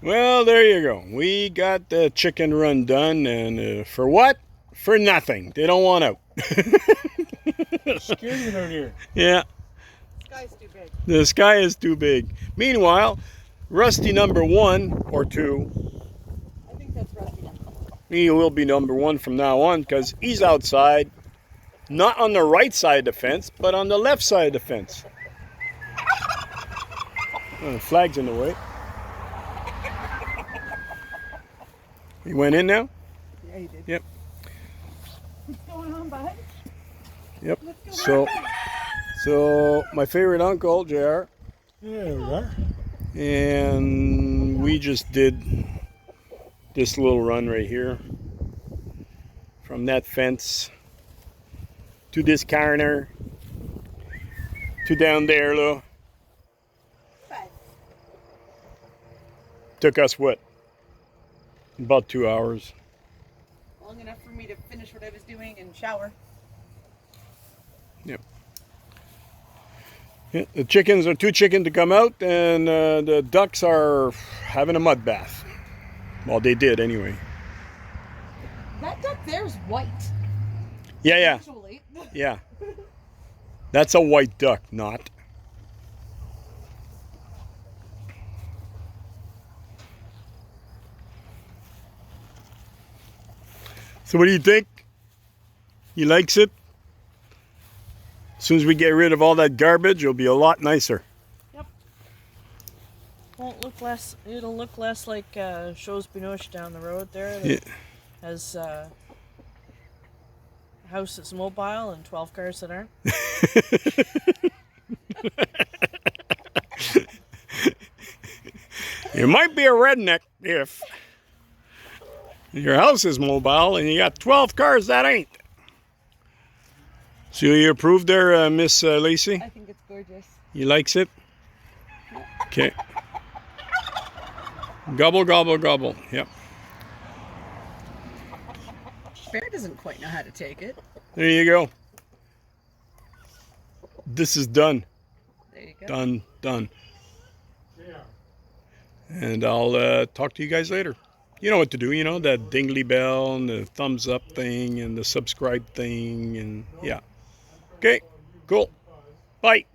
Well, there you go. We got the chicken run done, and for what? For nothing. They don't want out. Scared me out here. Yeah. The sky's too big. The sky is too big. Meanwhile, Rusty number 1 or 2, I think that's Rusty number 1. he will be number 1 from now on because he's outside, not on the right side of the fence, but on the left side of the fence. Oh, the flag's in the way. He went in now? Yeah, he did. Yep. What's going on, bud? Yep. So my favorite uncle, JR, There we are. and we just did this little run right here from that fence to this corner to down there, look. Took us what? About 2 hours. Long enough for me to finish what I was doing and shower. Yep. Yeah, the chickens are too chicken to come out, and the ducks are having a mud bath. Well, they did anyway. That duck there's white. Yeah, yeah, Actually. yeah. That's a white duck, not. So what do you think? He likes it? As soon as we get rid of all that garbage, it'll be a lot nicer. Yep. Won't look less. It'll look less like Shows Binoche down the road there. That Yeah. has a house that's mobile and 12 cars that aren't. You might be a redneck if your house is mobile and you got 12 cars that ain't. So you approved there, Miss Lacey? I think it's gorgeous. You likes it? Okay. Gobble, gobble, gobble. Yep. Bear doesn't quite know how to take it. There you go. This is done. There you go. Done, done. Yeah. And I'll talk to you guys later. You know what to do, you know, that dingly bell and the thumbs up thing and the subscribe thing, and yeah. Okay, cool. Bye.